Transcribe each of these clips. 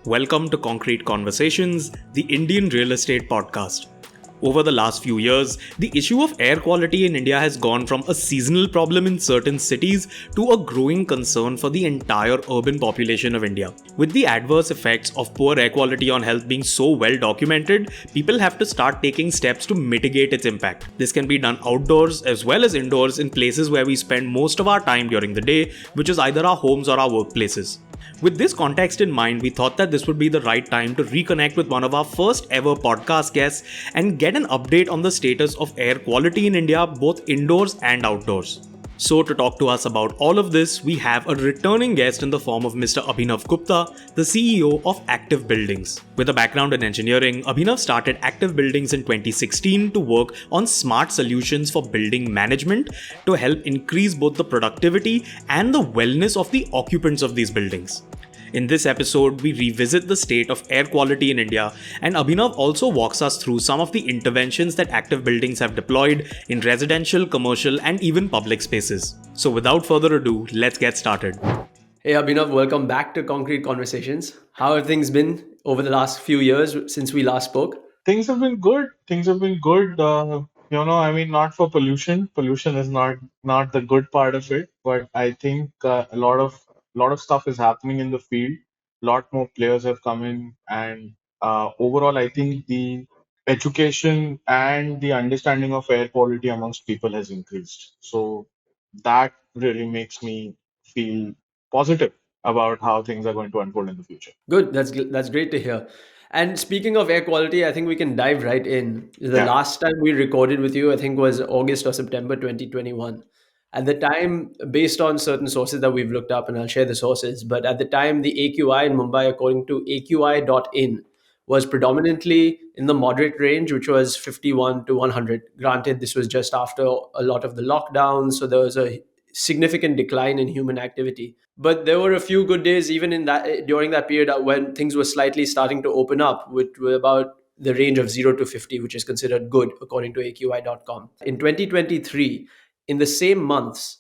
Welcome to Concrete Conversations, the Indian real estate podcast. Over the last few years, the issue of air quality in India has gone from a seasonal problem in certain cities to a growing concern for the entire urban population of India. With the adverse effects of poor air quality on health being so well documented, people have to start taking steps to mitigate its impact. This can be done outdoors as well as indoors in places where we spend most of our time during the day, which is either our homes or our workplaces. With this context in mind, we thought that this would be the right time to reconnect with one of our first ever podcast guests and get an update on the status of air quality in India, both indoors and outdoors. So, to talk to us about all of this, we have a returning guest in the form of Mr. Abhinav Gupta, the CEO of ActiveBuildings. With a background in engineering, Abhinav started ActiveBuildings in 2016 to work on smart solutions for building management to help increase both the productivity and the wellness of the occupants of these buildings. In this episode, we revisit the state of air quality in India, and Abhinav also walks us through some of the interventions that ActiveBuildings have deployed in residential, commercial, and even public spaces. So, without further ado, let's get started. Hey Abhinav, welcome back to Concrete Conversations. How have things been over the last few years since we last spoke? Things have been good. Things have been good. Not for pollution. Pollution is not the good part of it, but I think a lot of stuff is happening in the field. A lot more players have come in, and overall, I think the education and the understanding of air quality amongst people has increased. So that really makes me feel positive about how things are going to unfold in the future. Good, that's great to hear. And speaking of air quality, I think we can dive right in. The Yeah. last time we recorded with you, I think was August or September 2021. At the time, based on certain sources that we've looked up, and I'll share the sources, but at the time, the AQI in Mumbai, according to AQI.in, was predominantly in the moderate range, which was 51 to 100. Granted, this was just after a lot of the lockdowns, so there was a significant decline in human activity. But there were a few good days even in that during that period when things were slightly starting to open up, which were about the range of 0 to 50, which is considered good according to AQI.com. In 2023, in the same months,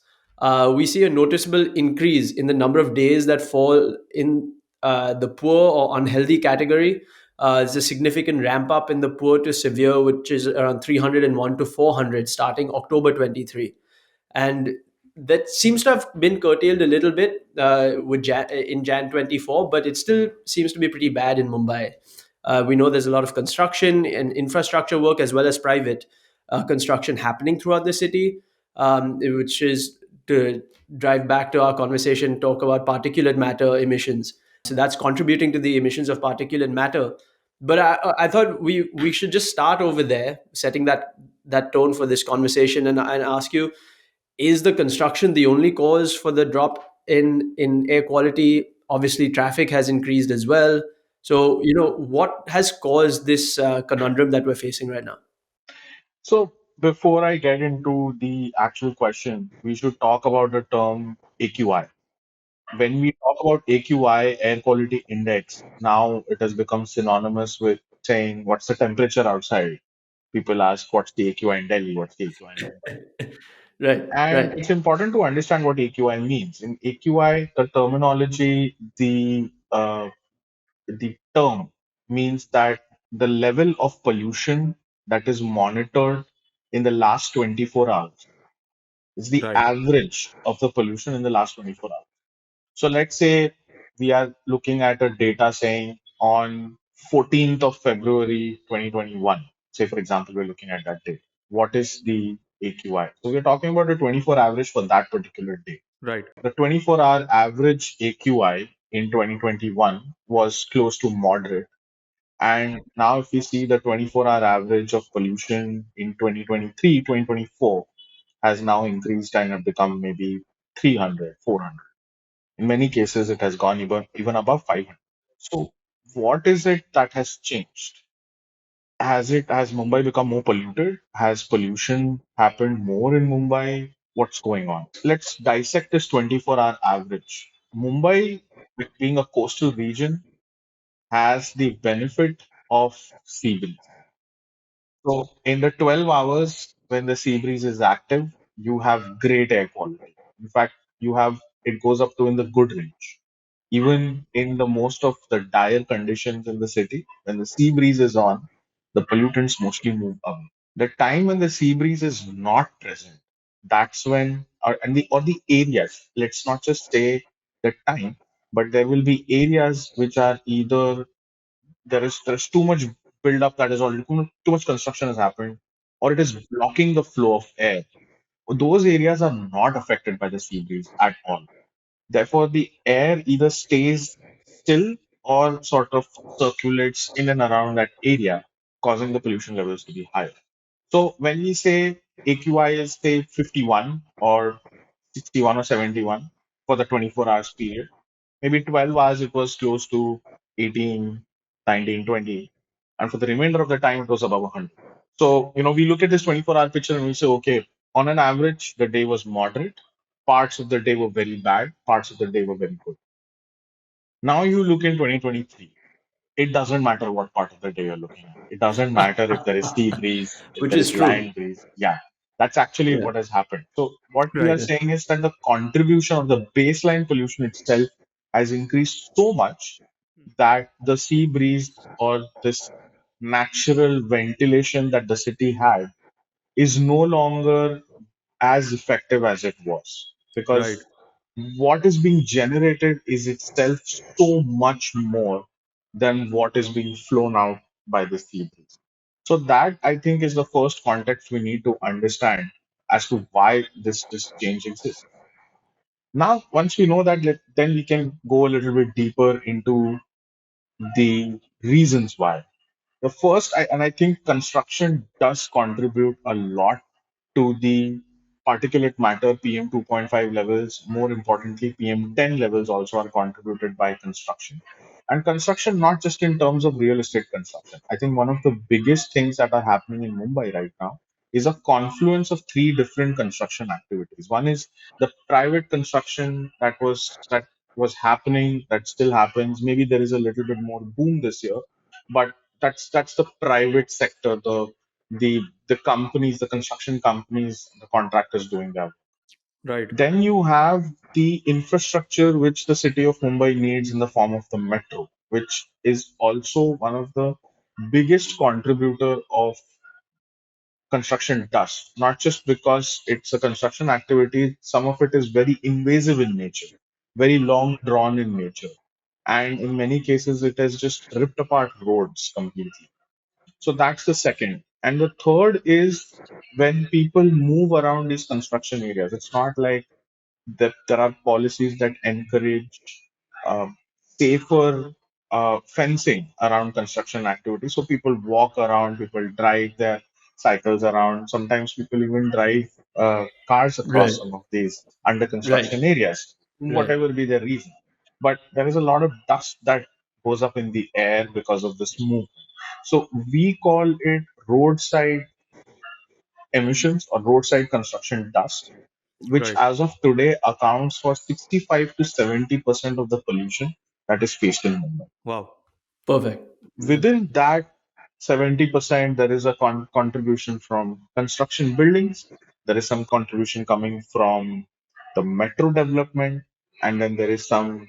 we see a noticeable increase in the number of days that fall in the poor or unhealthy category. There's a significant ramp up in the poor to severe, which is around 301 to 400 starting October 23. And that seems to have been curtailed a little bit in Jan 24, but it still seems to be pretty bad in Mumbai. We know there's a lot of construction and infrastructure work as well as private construction happening throughout the city, which is to drive back to our conversation, talk about particulate matter emissions. So that's contributing to the emissions of particulate matter. But I thought we should just start over there, setting that tone for this conversation, and ask you, is the construction the only cause for the drop in air quality? Obviously traffic has increased as well. So what has caused this conundrum that we're facing right now? So before I get into the actual question, we should talk about the term AQI. When we talk about AQI, air quality index, now it has become synonymous with saying what's the temperature outside. People ask what's the AQI in Delhi, what's the AQI in Mumbai. Right, And right. it's important to understand what AQI means. In AQI, the terminology, the term means that the level of pollution that is monitored in the last 24 hours is the Right, average of the pollution in the last 24 hours. So let's say we are looking at a data saying on 14th of February 2021. Say, for example, we're looking at that date. What is the AQI? So we're talking about a 24 average for that particular day. right, The 24-hour average AQI in 2021 was close to moderate. And now, if we see the 24-hour average of pollution in 2023, 2024 has now increased and have become maybe 300, 400. In many cases, it has gone even above 500. So, what is it that has changed? Has Mumbai become more polluted? Has pollution happened more in Mumbai? What's going on? Let's dissect this 24-hour average. Mumbai, being a coastal region, has the benefit of sea breeze. So in the 12 hours when the sea breeze is active, you have great air quality. In fact, it goes up to in the good range. even in the most of the dire conditions in the city, when the sea breeze is on, the pollutants mostly move away. The time when the sea breeze is not present, that's when, or the areas, let's not just say the time, but there will be areas which are either there's too much build-up that is already too much construction has happened, or it is blocking the flow of air. Those areas are not affected by the sea breeze at all. Therefore, the air either stays still or sort of circulates in and around that area, causing the pollution levels to be higher. So when we say AQI is say 51 or 61 or 71 for the 24 hours period, maybe 12 hours it was close to 18, 19, 20, and for the remainder of the time it was above 100. So, we look at this 24-hour picture and we say, okay, on an average, the day was moderate. Parts of the day were very bad, parts of the day were very good. Now you look in 2023, it doesn't matter what part of the day you're looking at. It doesn't matter if there is sea breeze, if which there is is true. land breeze. Yeah, that's actually Yeah. what has happened. So, what we are Right. Yeah. saying is that the contribution of the baseline pollution itself has increased so much that the sea breeze or this natural ventilation that the city had is no longer as effective as it was, Right. because what is being generated is itself so much more than what is being flown out by the sea breeze. So that, I think, is the first context we need to understand as to why this change exists. Now, once we know that, then we can go a little bit deeper into the reasons why. The first, and I think construction does contribute a lot to the particulate matter PM 2.5 levels. More importantly, PM 10 levels also are contributed by construction. And construction, not just in terms of real estate construction. I think one of the biggest things that are happening in Mumbai right now is a confluence of three different construction activities. One is the private construction that was happening, that still happens. Maybe there is a little bit more boom this year, but that's the private sector, the companies, the construction companies, the contractors doing that. Right. Then you have the infrastructure which the city of Mumbai needs in the form of the metro, which is also one of the biggest contributor of construction dust. Not just because it's a construction activity, some of it is very invasive in nature, very long drawn in nature. And in many cases, it has just ripped apart roads completely. So that's the second. And the third is when people move around these construction areas. It's not like that there are policies that encourage um, safer fencing around construction activities. So people walk around, people drive their cycles around. Sometimes people even drive cars across Right. some of these under Right. construction areas, Right. whatever be their reason. But there is a lot of dust that goes up in the air because of this move. So we call it roadside emissions or roadside construction dust, which Right. as of today accounts for 65 to 70% of the pollution that is faced in Mumbai. Wow. Perfect. Yeah. Within that 70%, there is a contribution from construction buildings, there is some contribution coming from the metro development, and then there is some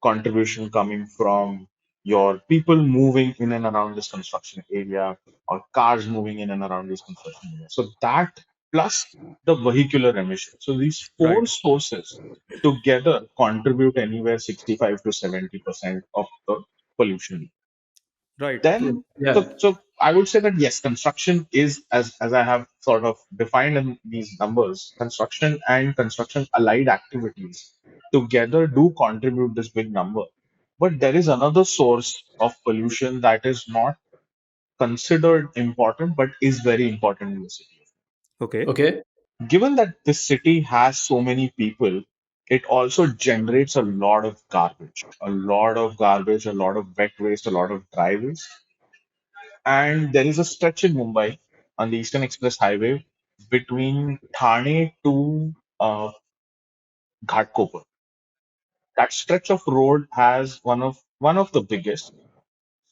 contribution coming from your people moving in and around this construction area or cars moving in and around this construction area. So that plus the vehicular emission. So these Right. four sources together contribute anywhere 65 to 70% of the pollution. Right. Then, Yeah. so I would say that yes, construction is, as I have sort of defined in these numbers, construction and construction allied activities together do contribute this big number. But there is another source of pollution that is not considered important, but is very important in the city. Okay. Okay. Given that this city has so many people, it also generates a lot of wet waste, a lot of dry waste. And there is a stretch in Mumbai on the Eastern Express Highway between Thane to Ghatkopar. That stretch of road has one of the biggest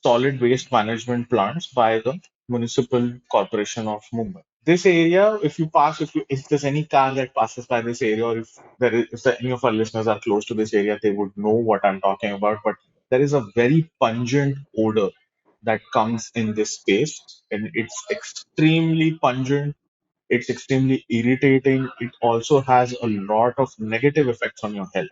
solid waste management plants by the Municipal Corporation of Mumbai. This area, if there's any car that passes by this area, or if any of our listeners are close to this area, they would know what I'm talking about. But there is a very pungent odor that comes in this space, and it's extremely pungent. It's extremely irritating. It also has a lot of negative effects on your health.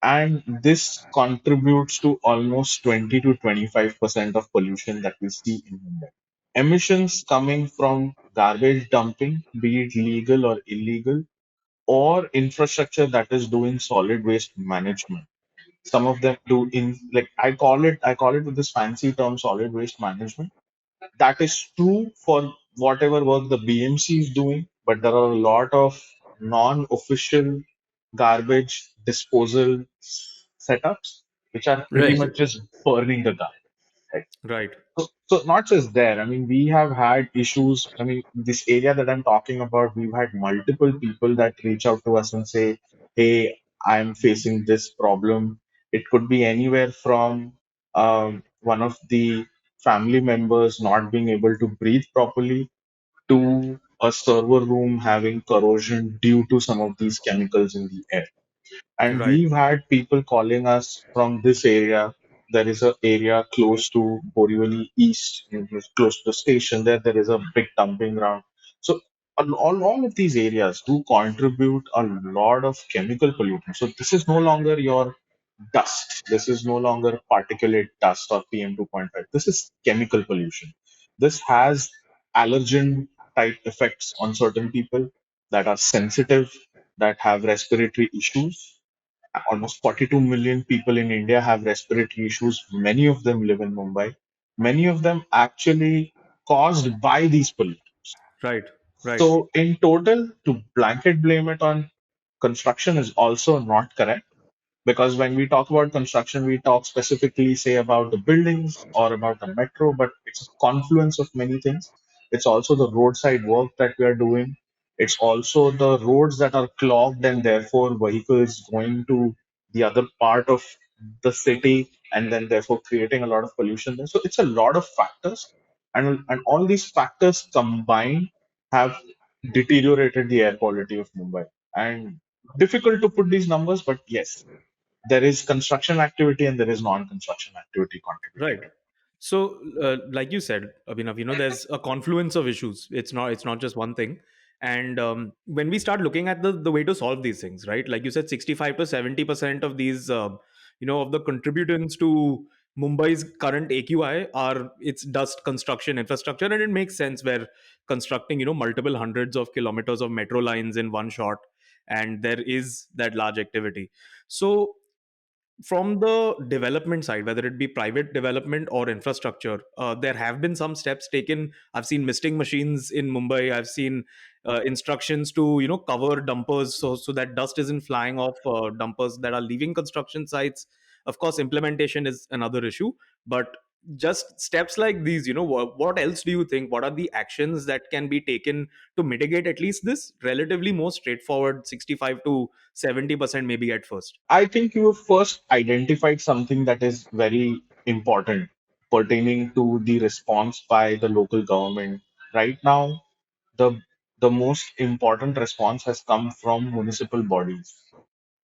And this contributes to almost 20 to 25% of pollution that we see in Mumbai. Emissions coming from garbage dumping, be it legal or illegal, or infrastructure that is doing solid waste management. Some of them do in like I call it with this fancy term solid waste management. That is true for whatever work the BMC is doing, but there are a lot of non-official garbage disposal setups which are pretty Right. much just burning the garbage. Right? Right. So not just there. I mean, we have had issues. I mean, this area that I'm talking about, we've had multiple people that reach out to us and say, "Hey, I'm facing this problem." It could be anywhere from one of the family members not being able to breathe properly to a server room having corrosion due to some of these chemicals in the air. And Right. we've had people calling us from this area. There is an area close to Borivali East, close to the station. There is a big dumping ground. So all of these areas do contribute a lot of chemical pollutant. So this is no longer your dust. This is no longer particulate dust or PM 2.5. This is chemical pollution. This has allergen type effects on certain people that are sensitive, that have respiratory issues. Almost 42 million people in India have respiratory issues. Many of them live in Mumbai. Many of them actually caused by these pollutants. Right. Right. So, in total, to blanket blame it on construction is also not correct, because when we talk about construction, we talk specifically, say, about the buildings or about the metro, but it's a confluence of many things. It's also the roadside work that we are doing. It's also the roads that are clogged and therefore vehicles going to the other part of the city and then therefore creating a lot of pollution there. So it's a lot of factors, and all these factors combined have deteriorated the air quality of Mumbai. And difficult to put these numbers, but yes, there is construction activity and there is non-construction activity contributing Right. to So, like you said, Abhinav, there's a confluence of issues. It's not just one thing. And when we start looking at the way to solve these things, right? Like you said, 65 to 70% of these, of the contributors to Mumbai's current AQI are it's dust construction infrastructure, and it makes sense where constructing, multiple hundreds of kilometers of metro lines in one shot, and there is that large activity. So from the development side, whether it be private development or infrastructure, there have been some steps taken. I've seen misting machines in Mumbai. I've seen instructions to cover dumpers so that dust isn't flying off dumpers that are leaving construction sites. Of course, implementation is another issue, but just steps like these, what else do you think? What are the actions that can be taken to mitigate at least this relatively more straightforward 65 to 70% maybe at first? I think you have first identified something that is very important pertaining to the response by the local government. Right now, the the most important response has come from municipal bodies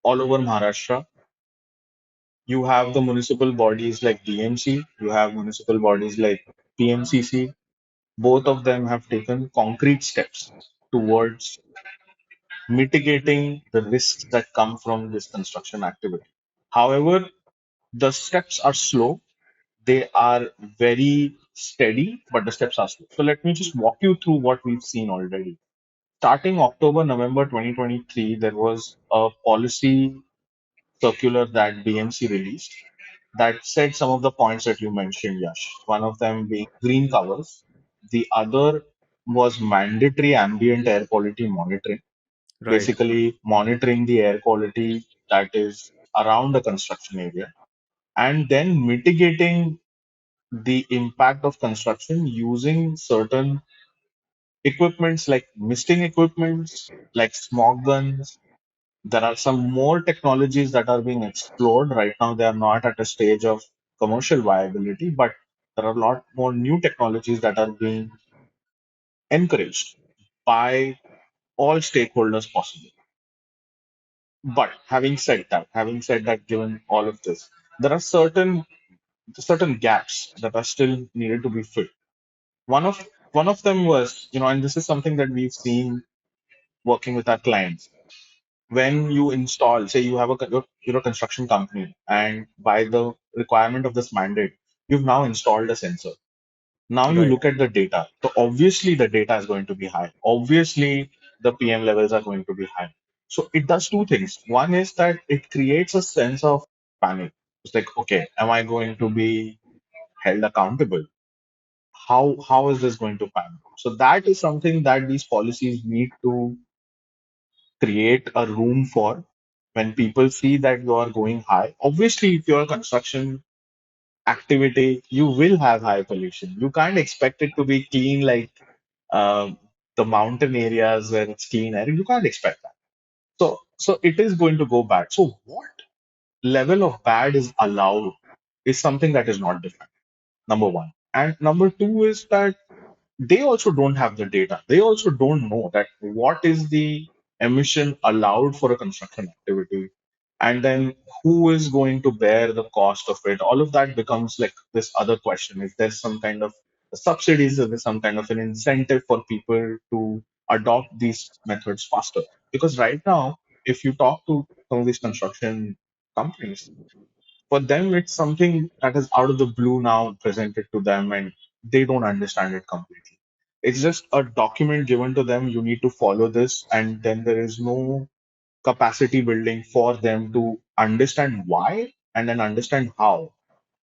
all over Maharashtra. You have the municipal bodies like DMC, you have municipal bodies like PMCC. Both of them have taken concrete steps towards mitigating the risks that come from this construction activity. However, the steps are slow. They are very steady, but the steps are slow. So let me just walk you through what we've seen already. Starting October, November 2023, there was a policy circular that BMC released that said some of the points that you mentioned, Yash. One of them being green covers. The other was mandatory ambient air quality monitoring, Right. basically monitoring the air quality that is around the construction area, and then mitigating the impact of construction using certain equipments like misting equipments, like smog guns. There are some more technologies that are being explored. Right now, they are not at a stage of commercial viability, but there are a lot more new technologies that are being encouraged by all stakeholders possible. But having said that, given all of this, there are certain gaps that are still needed to be filled. One of them was, and this is something that we've seen working with our clients. When you install, say you have you're a construction company, and by the requirement of this mandate, you've now installed a sensor. Now you Right. look at the data. So obviously the data is going to be high. Obviously the PM levels are going to be high. So it does two things. One is that it creates a sense of panic. It's like, okay, am I going to be held accountable? How is this going to pan out? So that is something that these policies need to create a room for. When people see that you are going high, obviously if you're a construction activity, you will have high pollution. You can't expect it to be clean like um, the mountain areas where it's clean air. You can't expect that. So it is going to go bad. So what level of bad is allowed is something that is not defined. Number one, and number two is that they also don't have the data. They also don't know that what is the emission allowed for a construction activity, and then who is going to bear the cost of it. All of that becomes like this other question. If there's some kind of subsidies, if there's some kind of an incentive for people to adopt these methods faster. Because right now, if you talk to some of these construction companies, for them it's something that is out of the blue now presented to them, and they don't understand it completely. It's just a document given to them, you need to follow this, and then there is no capacity building for them to understand why and then understand how.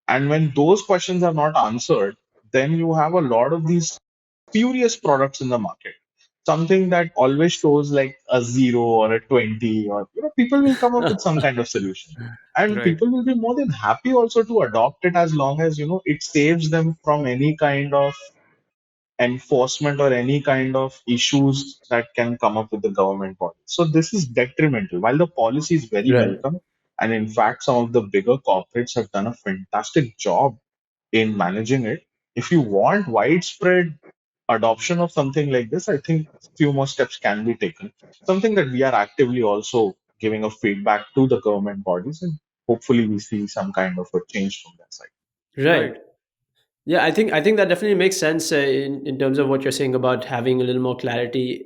And when those questions are not answered, then you have a lot of these spurious products in the market. Something that always shows like a 0 or a 20, or people will come up with some kind of solution. And Right. people will be more than happy also to adopt it, as long as it saves them from any kind of enforcement or any kind of issues that can come up with the government body. So this is detrimental. While the policy is very Right. welcome, and in fact, some of the bigger corporates have done a fantastic job in managing it. If you want widespread adoption of something like this, I think few more steps can be taken. Something that we are actively also giving a feedback to the government bodies, and hopefully we see some kind of a change from that side. Right. Right. Yeah, I think that definitely makes sense in terms of what you're saying about having a little more clarity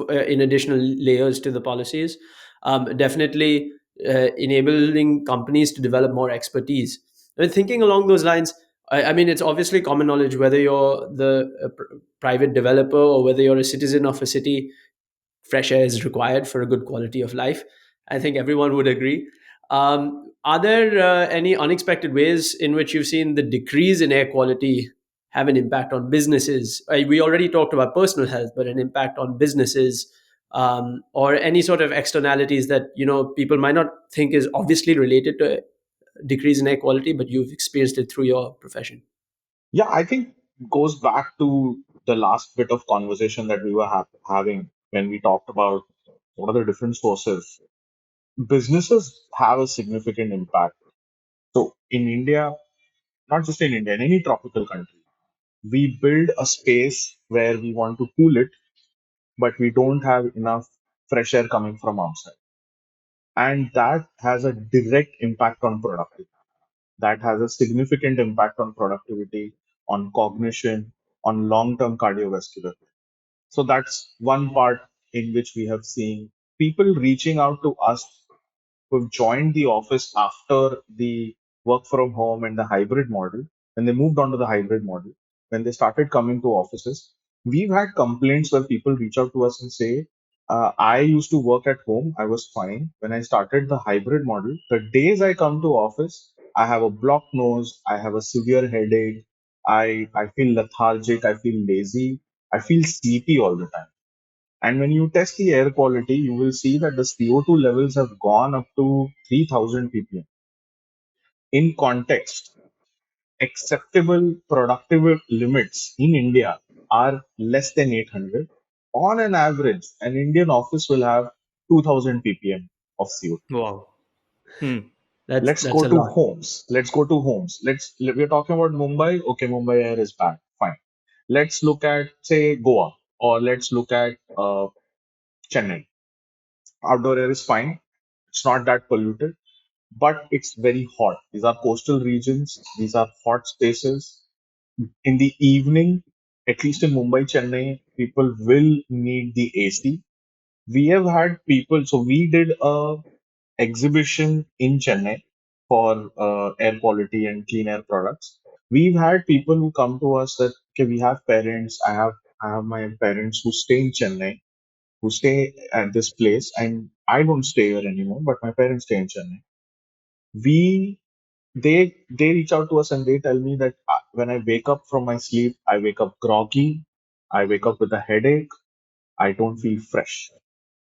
in additional layers to the policies. Definitely enabling companies to develop more expertise. And thinking along those lines, I mean, it's obviously common knowledge whether you're the private developer or whether you're a citizen of a city, fresh air is required for a good quality of life. I think everyone would agree. Are there any unexpected ways in which you've seen the decrease in air quality have an impact on businesses? We already talked about personal health, but an impact on businesses, or any sort of externalities that people might not think is obviously related to decrease in air quality, but you've experienced it through your profession. Yeah, I think goes back to the last bit of conversation that we were having when we talked about what are the different sources. Businesses have a significant impact. So in India, not just in India, in any tropical country, we build a space where we want to cool it, but we don't have enough fresh air coming from outside. And that has a direct impact on productivity. That has a significant impact on productivity, on cognition, on long term cardiovascular. So that's one part in which we have seen people reaching out to us who've joined the office after the work from home and the hybrid model. When they moved on to the hybrid model, when they started coming to offices, we've had complaints where people reach out to us and say, I used to work at home, I was fine. When I started the hybrid model, the days I come to office, I have a blocked nose, I have a severe headache, I feel lethargic, I feel lazy, I feel sleepy all the time. And when you test the air quality, you will see that the CO2 levels have gone up to 3000 ppm. In context, acceptable productive limits in India are less than 800. On an average, an Indian office will have 2000 ppm of CO2. Wow. Hmm. Let's That's go a to lot. homes. Let's go to homes. We're talking about Mumbai. Okay, Mumbai air is bad. Fine. Let's look at, say, Goa. or let's look at Chennai. Outdoor air is fine. It's not that polluted, but it's very hot. These are coastal regions. These are hot spaces. In the evening, at least in Mumbai, Chennai, people will need the AC. We have had people, so we did a exhibition in Chennai for air quality and clean air products. We've had people who come to us that, okay, we have parents. I have my parents who stay in Chennai, who stay at this place, and I don't stay here anymore, but my parents stay in Chennai. We they reach out to us and they tell me that when I wake up from my sleep, I wake up groggy, I wake up with a headache, I don't feel fresh,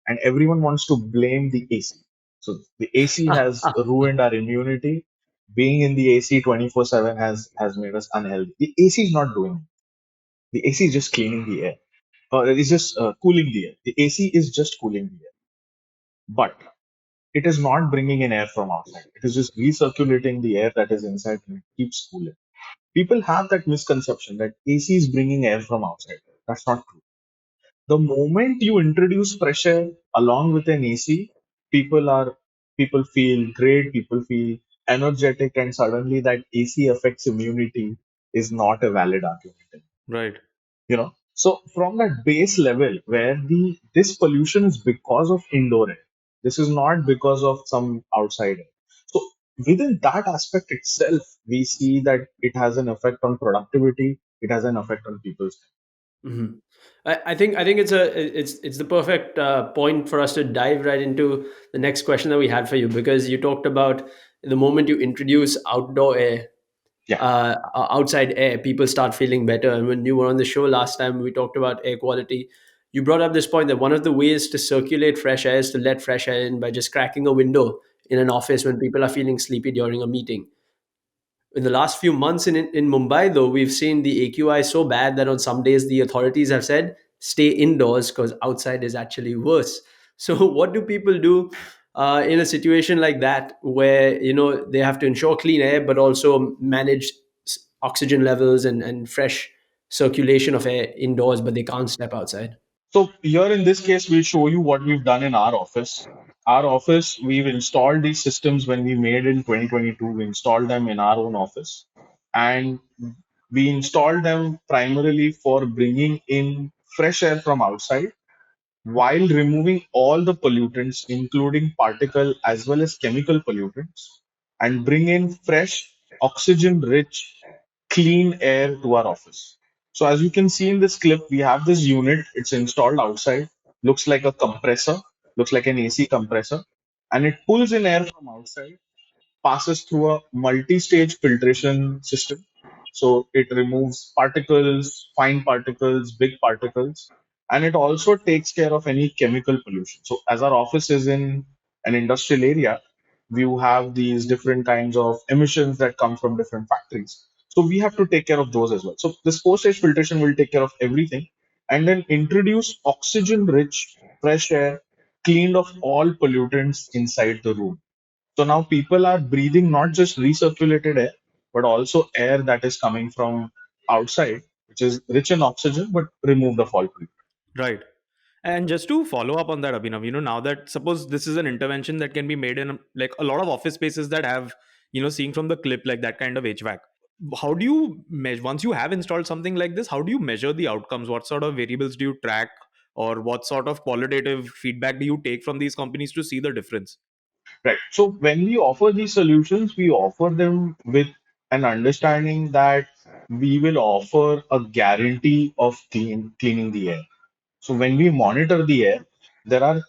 and everyone wants to blame the AC. So the AC has ruined our immunity. Being in the AC 24/7 has made us unhealthy. The AC is not doing it. The AC is just cleaning the air. Or it's just cooling the air. The AC is just cooling the air. But it is not bringing in air from outside. It is just recirculating the air that is inside and it keeps cooling. People have that misconception that AC is bringing air from outside. That's not true. The moment you introduce fresh air along with an AC, people are people feel great, people feel energetic, and suddenly that AC affects immunity is not a valid argument. Right. So from that base level where the this pollution is because of indoor air, this is not because of some outside air. So within that aspect itself, we see that it has an effect on productivity, it has an effect on people's Mhm. I think it's the perfect point for us to dive right into the next question that we had for you, because you talked about the moment you introduce outdoor air, yeah. outside air, people start feeling better. And when you were on the show last time, we talked about air quality. You brought up this point that one of the ways to circulate fresh air is to let fresh air in by just cracking a window in an office when people are feeling sleepy during a meeting. In the last few months in Mumbai, though, we've seen the AQI so bad that on some days the authorities have said stay indoors because outside is actually worse. So, what do people do in a situation like that where they have to ensure clean air but also manage oxygen levels and fresh circulation of air indoors, but they can't step outside? So here in this case, we'll show you what we've done in our office. Our office, we've installed these systems when we made in 2022. We installed them in our own office, and we installed them primarily for bringing in fresh air from outside while removing all the pollutants, including particle as well as chemical pollutants, and bring in fresh, oxygen rich, clean air to our office. So, as you can see in this clip, we have this unit, it's installed outside, looks like a compressor, looks like an AC compressor, and it pulls in air from outside, passes through a multi-stage filtration system. So it removes particles, fine particles, big particles, and it also takes care of any chemical pollution. So as our office is in an industrial area, we have these different kinds of emissions that come from different factories. So we have to take care of those as well. So this post-stage filtration will take care of everything and then introduce oxygen-rich, fresh air, cleaned of all pollutants inside the room. So now people are breathing not just recirculated air, but also air that is coming from outside, which is rich in oxygen but removed of all pollution. Right. And just to follow up on that, Abhinav, now that suppose this is an intervention that can be made in like a lot of office spaces that have, seeing from the clip, like that kind of HVAC. How do you measure, once you have installed something like this, how do you measure the outcomes? What sort of variables do you track? Or what sort of qualitative feedback do you take from these companies to see the difference? Right. So when we offer these solutions, we offer them with an understanding that we will offer a guarantee of cleaning the air. So when we monitor the air, there are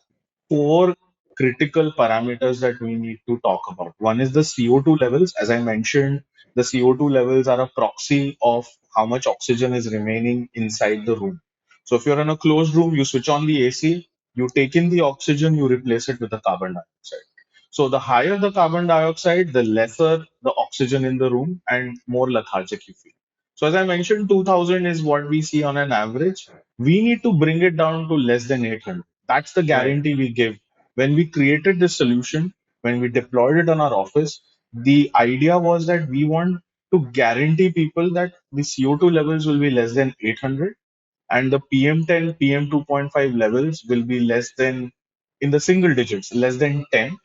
four critical parameters that we need to talk about. One is the CO2 levels. As I mentioned, the CO2 levels are a proxy of how much oxygen is remaining inside the room. So if you're in a closed room, you switch on the AC, you take in the oxygen, you replace it with the carbon dioxide. So the higher the carbon dioxide, the lesser the oxygen in the room and more lethargic you feel. So as I mentioned, 2000 is what we see on an average. We need to bring it down to less than 800. That's the Right. guarantee we give. When we created this solution, when we deployed it on our office, the idea was that we want to guarantee people that the CO2 levels will be less than 800 and the PM10, PM2.5 levels will be less than, in the single digits, less than 10,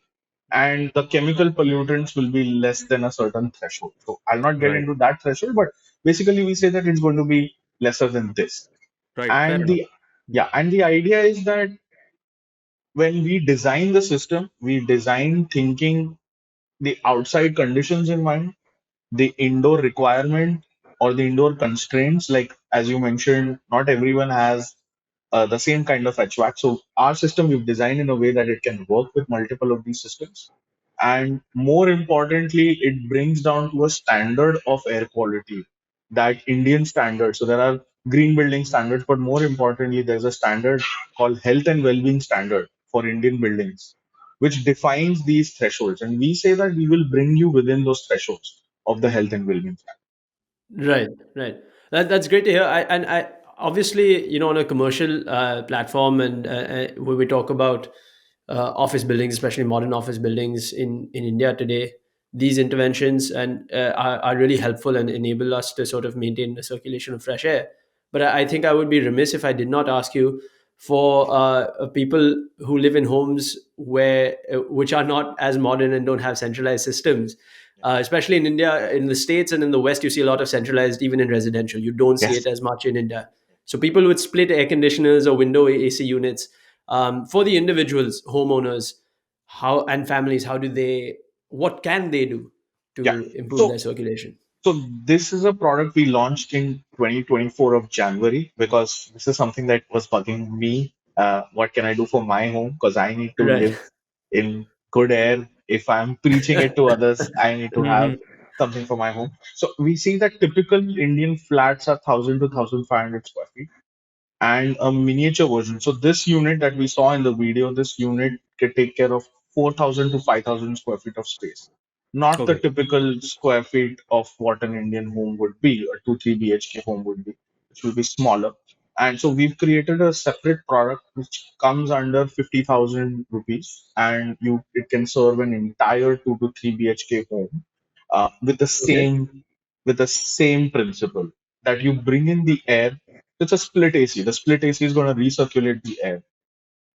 and the chemical pollutants will be less than a certain threshold. So I'll not get Right. into that threshold, but basically we say that it's going to be lesser than this. Right. Fair And enough. the yeah, and the idea is that when we design the system, we design thinking the outside conditions in mind, the indoor requirement or the indoor constraints. Like as you mentioned, not everyone has the same kind of HVAC. So our system we've designed in a way that it can work with multiple of these systems. And more importantly, it brings down to a standard of air quality, that Indian standard. So there are green building standards, but more importantly, there's a standard called health and well-being standard for Indian buildings, which defines these thresholds. And we say that we will bring you within those thresholds of the health and well-being. Right, right. That's great to hear. I obviously, on a commercial platform, and when we talk about office buildings, especially modern office buildings in India today, these interventions are really helpful and enable us to sort of maintain the circulation of fresh air. But I think I would be remiss if I did not ask you for people who live in homes which are not as modern and don't have centralized systems, especially in India. In the States and in the West, you see a lot of centralized, even in residential. You don't see it Yes. as much in India. So people with split air conditioners or window AC units, for the individuals, homeowners, how and families, what can they do Yeah. to improve their So circulation? So this is a product we launched in 2024 of January, because this is something that was bugging me. What can I do for my home? Because I need to Right. live in good air. If I'm preaching it to others, I need to have Hmm. something for my home. So we see that typical Indian flats are 1,000 to 1,500 square feet and a miniature version. So this unit that we saw in the video, this unit can take care of 4,000 to 5,000 square feet of space. Not the Okay. typical square feet of what an Indian home would be, a 2, 3 BHK home would be, which will be smaller. And so we've created a separate product which comes under 50,000 rupees, and it can serve an entire 2 to 3 BHK home with the Okay. same principle that you bring in the air. It's a split AC. The split AC is going to recirculate the air,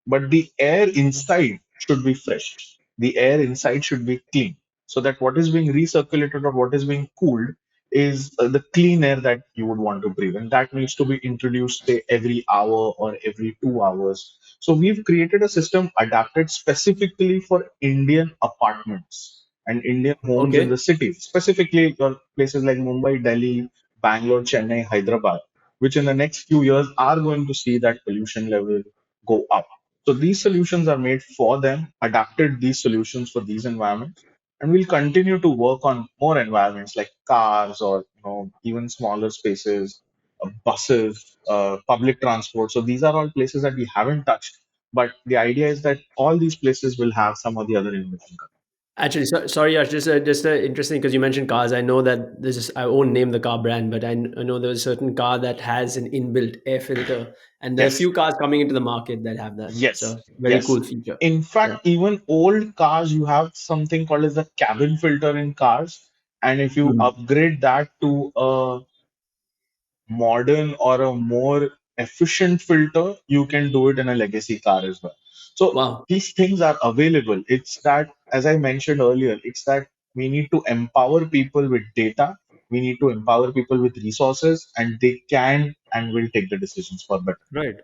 but the air inside should be fresh. The air inside should be clean, so that what is being recirculated or what is being cooled is the clean air that you would want to breathe, and that needs to be introduced, say, every hour or every 2 hours. So we've created a system adapted specifically for Indian apartments and Indian homes in Okay. the cities, specifically your places like Mumbai, Delhi, Bangalore, Chennai, Hyderabad, which in the next few years are going to see that pollution level go up. So these solutions are made for them, adapted these solutions for these environments, and we'll continue to work on more environments like cars or even smaller spaces, buses, public transport. So these are all places that we haven't touched, but the idea is that all these places will have some or the other innovation. Actually, sorry, Yash, just interesting because you mentioned cars. I know that this is, I won't name the car brand, but I know there's a certain car that has an inbuilt air filter, and there are a Yes, few cars coming into the market that have that. yes, So very yes. cool feature. In Yeah. fact, even old cars, you have something called as the cabin filter in cars. And if you Hmm. upgrade that to a modern or a more efficient filter, you can do it in a legacy car as well. So Wow. these things are available. It's that, as I mentioned earlier, it's that we need to empower people with data. We need to empower people with resources, and they can and will take the decisions for better. Right.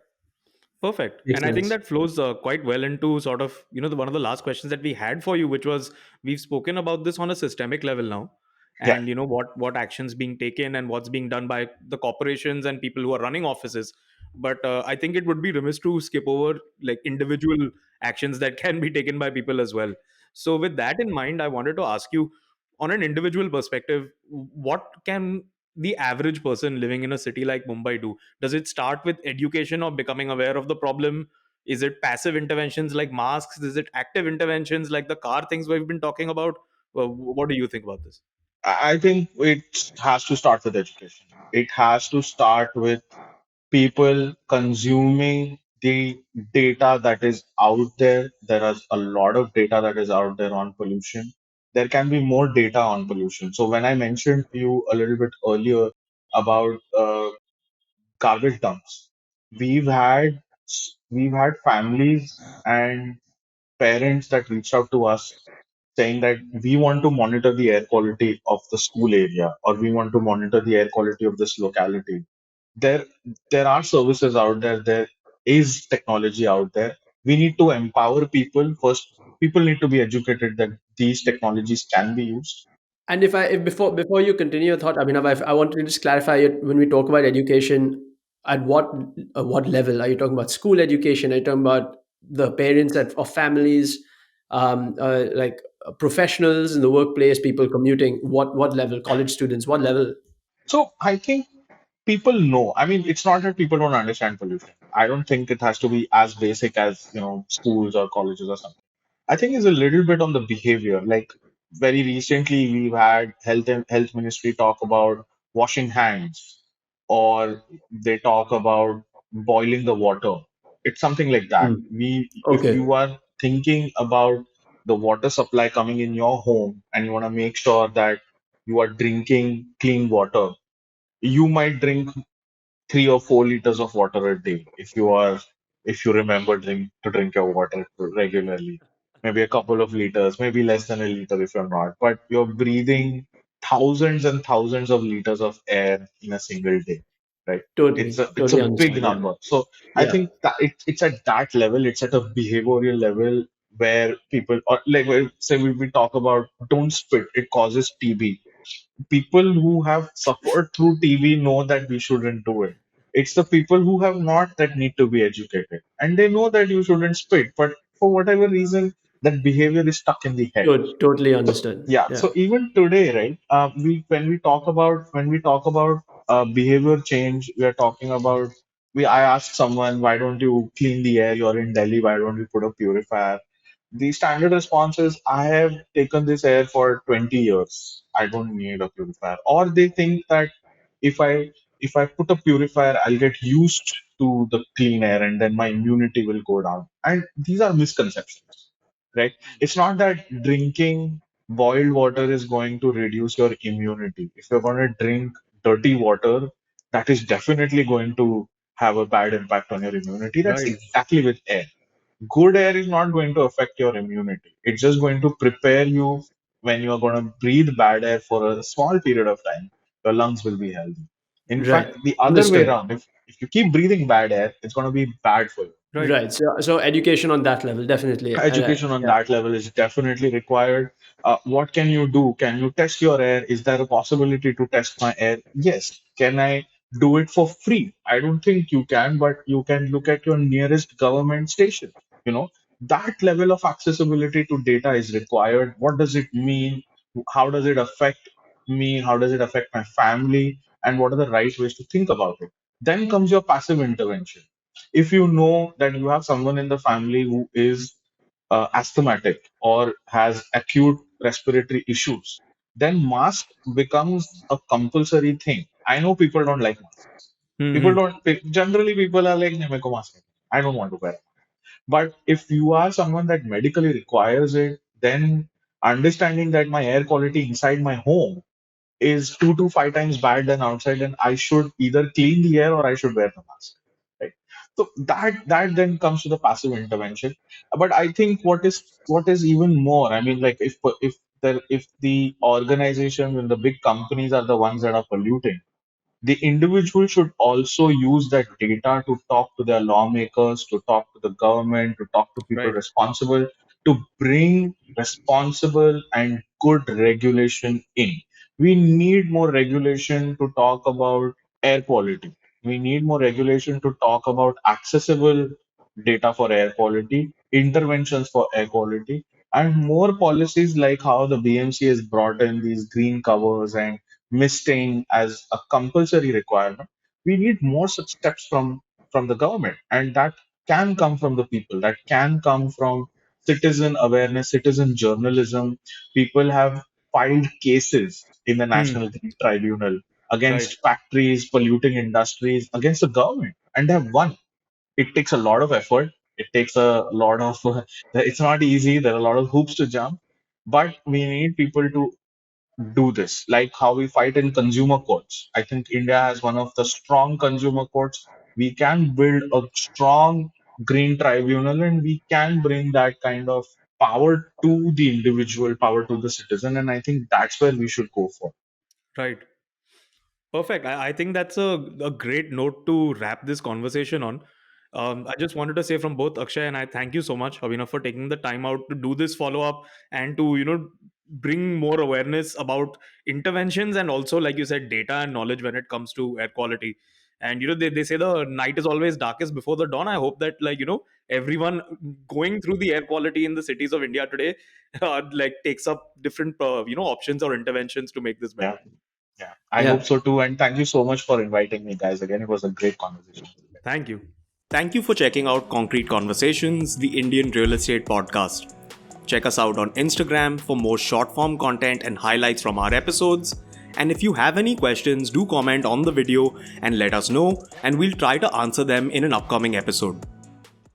Perfect. Makes And I think sense. that flows quite well into sort of, one of the last questions that we had for you, which was we've spoken about this on a systemic level now. Yeah. And what actions being taken and what's being done by the corporations and people who are running offices. But I think it would be remiss to skip over like individual actions that can be taken by people as well. So with that in mind, I wanted to ask you, on an individual perspective, what can the average person living in a city like Mumbai do? Does it start with education or becoming aware of the problem? Is it passive interventions like masks? Is it active interventions like the car things we've been talking about? What do you think about this? I think it has to start with education. It has to start with people consuming the data that is out there. There is a lot of data that is out there on pollution. There can be more data on pollution. So when I mentioned to you a little bit earlier about garbage dumps, we've had we've had families and parents that reached out to us saying that we want to monitor the air quality of the school area, or we want to monitor the air quality of this locality. There there are services out there, there is technology out there. We need to empower people first. People need to be educated that these technologies can be used. And if before you continue your thought, Abhinav, I want to just clarify it. When we talk about education, at what level are you talking about? School education? Are you talking about the parents of families, like professionals in the workplace, people commuting? What level? College students? What level? So I think people know. I mean, it's not that people don't understand pollution. I don't think it has to be as basic as, schools or colleges or something. I think it's a little bit on the behavior. Like very recently, we've had health ministry talk about washing hands, or they talk about boiling the water. It's something like that. Hmm. If Okay, you are thinking about the water supply coming in your home and you want to make sure that you are drinking clean water, you might drink 3 or 4 liters of water a day if you remember drink your water regularly. Maybe a couple of liters, maybe less than a liter if you're not. But you're breathing thousands and thousands of liters of air in a single day, right? totally, It's a totally big understand. Yeah, number. So I yeah, think that it's at that level, it's at a behavioral level where people, or like say we talk about don't spit, it causes TB. People who have suffered through TV know that we shouldn't do it. It's the people who have not that need to be educated. And they know that you shouldn't spit, but for whatever reason, that behavior is stuck in the head. totally So understood. yeah, Yeah, so even today, right? We when we talk about behavior change, we are talking about we. I asked someone, why don't you clean the air? You're in Delhi. Why don't you put a purifier? The standard response is, I have taken this air for 20 years. I don't need a purifier. Or they think that if I if I put a purifier, I'll get used to the clean air and then my immunity will go down. And these are misconceptions, right? It's not that drinking boiled water is going to reduce your immunity. If you're going to drink dirty water, that is definitely going to have a bad impact on your immunity. That's Right. exactly with air. Good air is not going to affect your immunity. It's just going to prepare you when you are going to breathe bad air for a small period of time. Your lungs will be healthy. In right. fact, the other way Understood. around, if you keep breathing bad air, it's going to be bad for you. Right. Right. So education on that level, definitely. And Education on yeah, that level is definitely required. What can you do? Can you test your air? Is there a possibility to test my air? Yes. Can I do it for free? I don't think you can, but you can look at your nearest government station. You know, that level of accessibility to data is required. What does it mean? How does it affect me? How does it affect my family? And what are the right ways to think about it? Then comes your passive intervention. If you know that you have someone in the family who is asthmatic or has acute respiratory issues, then mask becomes a compulsory thing. I know people don't like masks. People Hmm. don't, generally, people are like, "नहीं, मेरे को mask नहीं." I don't want to wear it. But if you are someone that medically requires it, then understanding that my air quality inside my home is 2 to 5 times bad than outside, and I should either clean the air or I should wear the mask. Right. So that then comes to the passive intervention. But I think what is even more, I mean, like if the organizations and the big companies are the ones that are polluting, the individual should also use that data to talk to their lawmakers, to talk to the government, to talk to people Right. responsible, to bring responsible and good regulation in. We need more regulation to talk about air quality. We need more regulation to talk about accessible data for air quality, interventions for air quality, and more policies like how the BMC has brought in these green covers and misting as a compulsory requirement. We need more such steps from the government, and that can come from the people. That can come from citizen awareness, citizen journalism. People have filed cases in the Hmm. National Green Tribunal Right. against factories, polluting industries, against the government, and they have won. It takes a lot of effort. It takes a lot of, it's not easy. There are a lot of hoops to jump, but we need people to do this, like how we fight in consumer courts. I think India has one of the strong consumer courts. we can build a strong green tribunal, and we can bring that kind of power to the individual, power to the citizen. And I think that's where we should go for. Right. Perfect. I think that's a great note to wrap this conversation on. I just wanted to say from both Akshay and I, thank you so much, Abhinav, for taking the time out to do this follow up and to, bring more awareness about interventions and also, like you said, data and knowledge when it comes to air quality. And, they say the night is always darkest before the dawn. I hope that, everyone going through the air quality in the cities of India today, takes up different, options or interventions to make this better. Yeah. Yeah. I hope Yeah. so too. And thank you so much for inviting me, guys. Again, it was a great conversation. Thank you. Thank you for checking out Concrete Conversations, the Indian real estate podcast. Check us out on Instagram for more short form content and highlights from our episodes. And if you have any questions, do comment on the video and let us know, and we'll try to answer them in an upcoming episode.